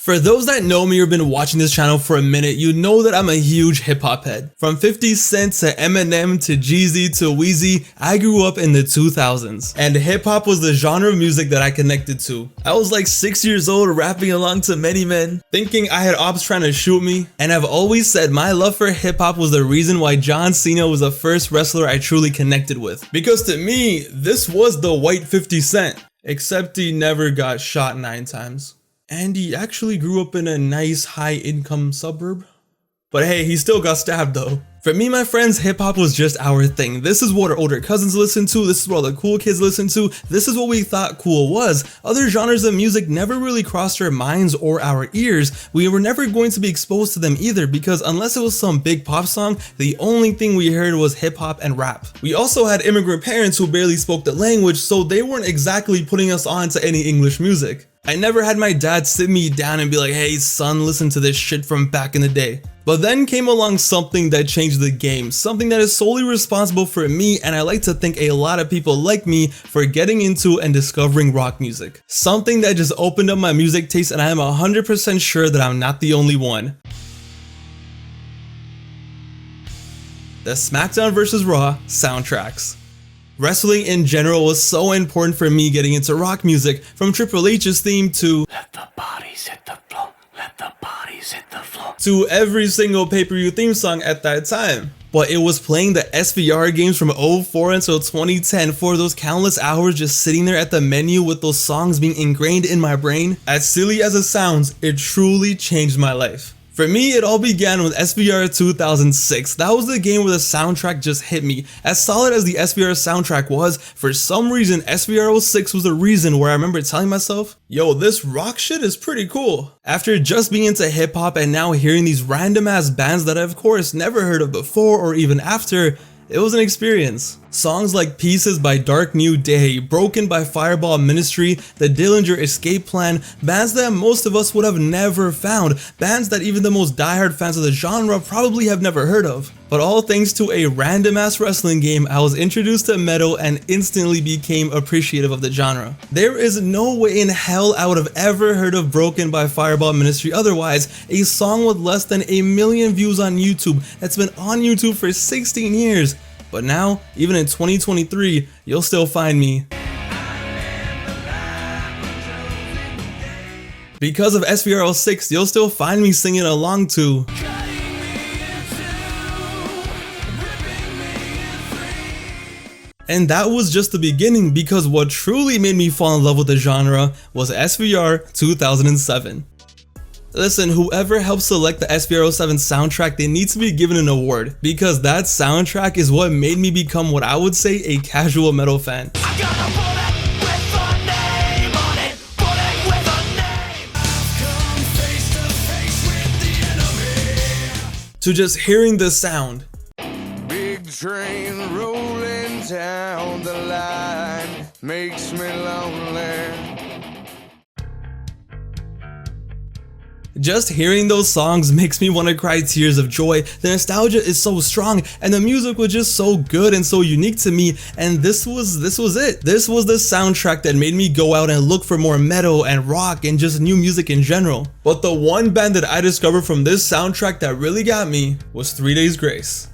For those that know me or been watching this channel for a minute, you know that I'm a huge hip hop head. From 50 Cent to Eminem to Jeezy to Weezy, I grew up in the 2000s. And hip hop was the genre of music that I connected to. I was like 6 years old rapping along to Many Men, thinking I had ops trying to shoot me. And I've always said my love for hip hop was the reason why John Cena was the first wrestler I truly connected with. Because to me, this was the white 50 Cent. Except he never got shot 9 times. And he actually grew up in a nice high-income suburb. But hey, he still got stabbed though. For me, my friends, hip-hop was just our thing. This is what our older cousins listened to, this is what all the cool kids listened to, this is what we thought cool was. Other genres of music never really crossed our minds or our ears. We were never going to be exposed to them either, because unless it was some big pop song, the only thing we heard was hip-hop and rap. We also had immigrant parents who barely spoke the language, so they weren't exactly putting us on to any English music. I never had my dad sit me down and be like, hey son, listen to this shit from back in the day. But then came along something that changed the game, something that is solely responsible for me, and I like to think a lot of people like me, for getting into and discovering rock music. Something that just opened up my music taste, and I am 100% sure that I'm not the only one. The Smackdown vs. Raw soundtracks. Wrestling in general was so important for me getting into rock music, from Triple H's theme to "Let the bodies hit the floor, let the bodies hit the floor," to every single pay-per-view theme song at that time. But it was playing the SVR games from 04 until 2010 for those countless hours just sitting there at the menu with those songs being ingrained in my brain. As silly as it sounds, it truly changed my life. For me, it all began with SVR 2006. That was the game where the soundtrack just hit me. As solid as the SVR soundtrack was, for some reason SVR 06 was the reason where I remember telling myself, yo, this rock shit is pretty cool. After just being into hip hop and now hearing these random ass bands that I of course never heard of before or even after, it was an experience. Songs like Pieces by Dark New Day, Broken by Fireball Ministry, The Dillinger Escape Plan, bands that most of us would have never found, bands that even the most diehard fans of the genre probably have never heard of. But all thanks to a random ass wrestling game, I was introduced to metal and instantly became appreciative of the genre. There is no way in hell I would have ever heard of Broken by Fireball Ministry otherwise, a song with less than 1 million views on YouTube that's been on YouTube for 16 years. But now, even in 2023, you'll still find me. Because of SVR 06, you'll still find me singing along to And that was just the beginning, because what truly made me fall in love with the genre was SVR 2007. Listen, whoever helped select the SVR 07 soundtrack, they need to be given an award, because that soundtrack is what made me become what I would say a casual metal fan. To just hearing the sound. Big train rolling down the line makes me lonely. Just hearing those songs makes me want to cry tears of joy. The nostalgia is so strong and the music was just so good and so unique to me, and this was it. This was the soundtrack that made me go out and look for more metal and rock and just new music in general. But the one band that I discovered from this soundtrack that really got me was 3 Days Grace.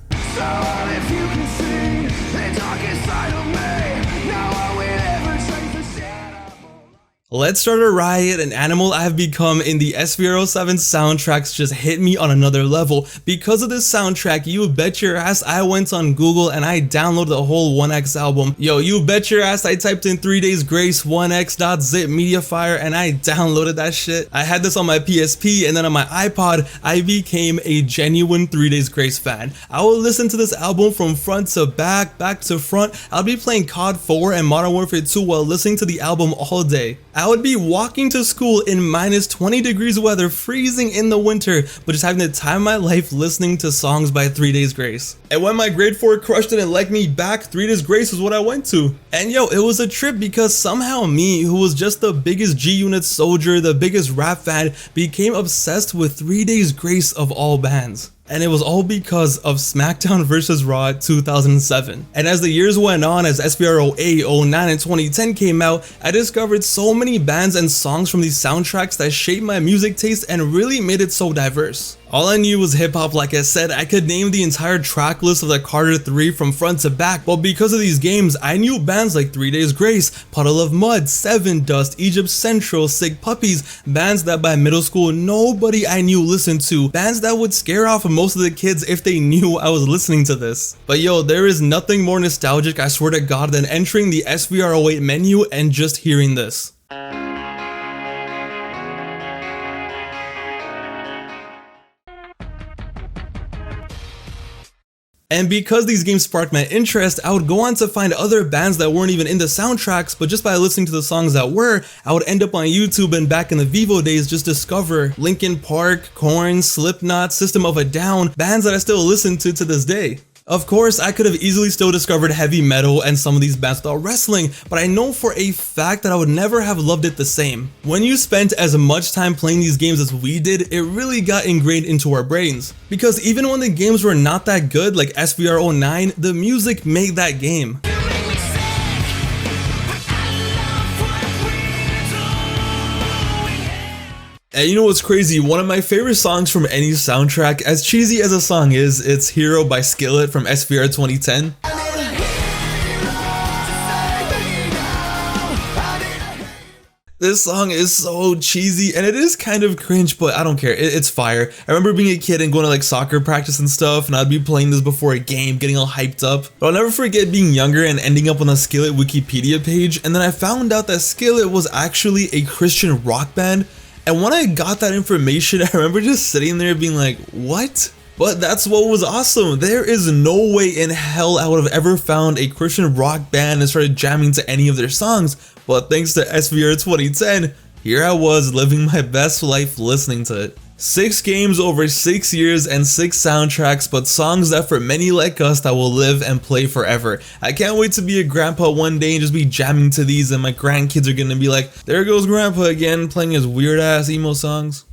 Let's Start a Riot and Animal I Have Become in the SVR 07 soundtracks just hit me on another level. Because of this soundtrack, you bet your ass I went on Google and I downloaded the whole 1X album. Yo, you bet your ass I typed in 3 Days Grace 1x.zip Mediafire and I downloaded that shit. I had this on my PSP, and then on my iPod, I became a genuine 3 Days Grace fan. I would listen to this album from front to back, back to front. I'll be playing COD 4 and Modern Warfare 2 while listening to the album all day. I would be walking to school in minus 20 degrees weather, freezing in the winter, but just having the time of my life listening to songs by 3 Days Grace. And when my grade 4 crush didn't like me back, 3 Days Grace was what I went to. And yo, it was a trip, because somehow me, who was just the biggest G-Unit soldier, the biggest rap fan, became obsessed with 3 Days Grace of all bands. And it was all because of Smackdown vs. Raw 2007. And as the years went on, as SVR 08, 09, and 2010 came out, I discovered so many bands and songs from these soundtracks that shaped my music taste and really made it so diverse. All I knew was hip hop. Like I said, I could name the entire track list of the Carter 3 from front to back, but because of these games, I knew bands like 3 Days Grace, Puddle of Mud, Seven Dust, Egypt Central, Sick Puppies, bands that by middle school nobody I knew listened to, bands that would scare off most of the kids if they knew I was listening to this. But yo, there is nothing more nostalgic, I swear to God, than entering the SVR 08 menu and just hearing this. And because these games sparked my interest, I would go on to find other bands that weren't even in the soundtracks, but just by listening to the songs that were, I would end up on YouTube and back in the Vivo days just discover Linkin Park, Korn, Slipknot, System of a Down, bands that I still listen to this day. Of course, I could have easily still discovered heavy metal and some of these bands without wrestling, but I know for a fact that I would never have loved it the same. When you spent as much time playing these games as we did, it really got ingrained into our brains. Because even when the games were not that good, like SVR 09, the music made that game. And you know what's crazy? One of my favorite songs from any soundtrack, as cheesy as a song is, it's Hero by Skillet from SVR 2010. This song is so cheesy and it is kind of cringe, but I don't care, it's fire. I remember being a kid and going to like soccer practice and stuff, and I'd be playing this before a game, getting all hyped up. But I'll never forget being younger and ending up on the Skillet Wikipedia page, and then I found out that Skillet was actually a Christian rock band. And when I got that information, I remember just sitting there being like, what? But that's what was awesome. There is no way in hell I would have ever found a Christian rock band and started jamming to any of their songs. But thanks to SVR 2010, here I was living my best life listening to it. 6 games over 6 years and 6 soundtracks, but songs that for many like us that will live and play forever. I can't wait to be a grandpa one day and just be jamming to these, and my grandkids are gonna be like, there goes grandpa again playing his weird ass emo songs.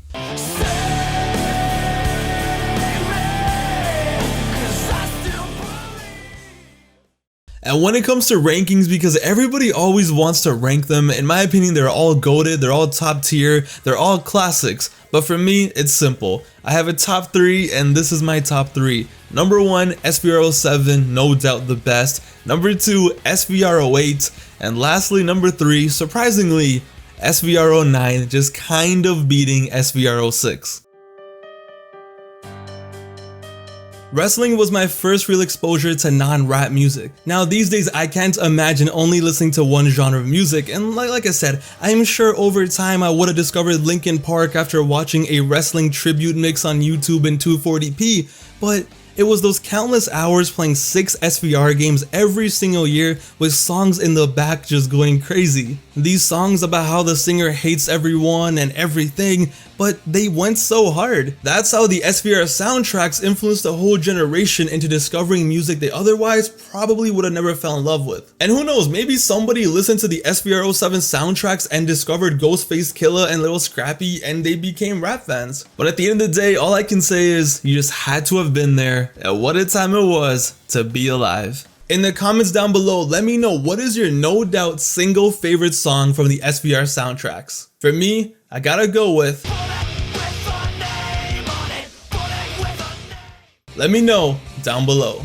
And when it comes to rankings, because everybody always wants to rank them, in my opinion they're all goated, they're all top tier, they're all classics. But for me, it's simple. I have a top 3 and this is my top 3. Number 1, SVR 07, no doubt the best. Number 2, SVR 08. And lastly, number 3, surprisingly, SVR 09, just kind of beating SVR 06. Wrestling was my first real exposure to non-rap music. Now these days I can't imagine only listening to one genre of music, and like I said, I'm sure over time I would have discovered Linkin Park after watching a wrestling tribute mix on YouTube in 240p, but it was those countless hours playing 6 SVR games every single year with songs in the back just going crazy. These songs about how the singer hates everyone and everything, but they went so hard. That's how the SVR soundtracks influenced a whole generation into discovering music they otherwise probably would have never fell in love with. And who knows, maybe somebody listened to the SVR 07 soundtracks and discovered Ghostface Killah and Lil Scrappy and they became rap fans. But at the end of the day, all I can say is you just had to have been there, and what a time it was to be alive. In the comments down below, let me know what is your no doubt single favorite song from the SVR soundtracks. For me, I gotta go with... Let me know down below.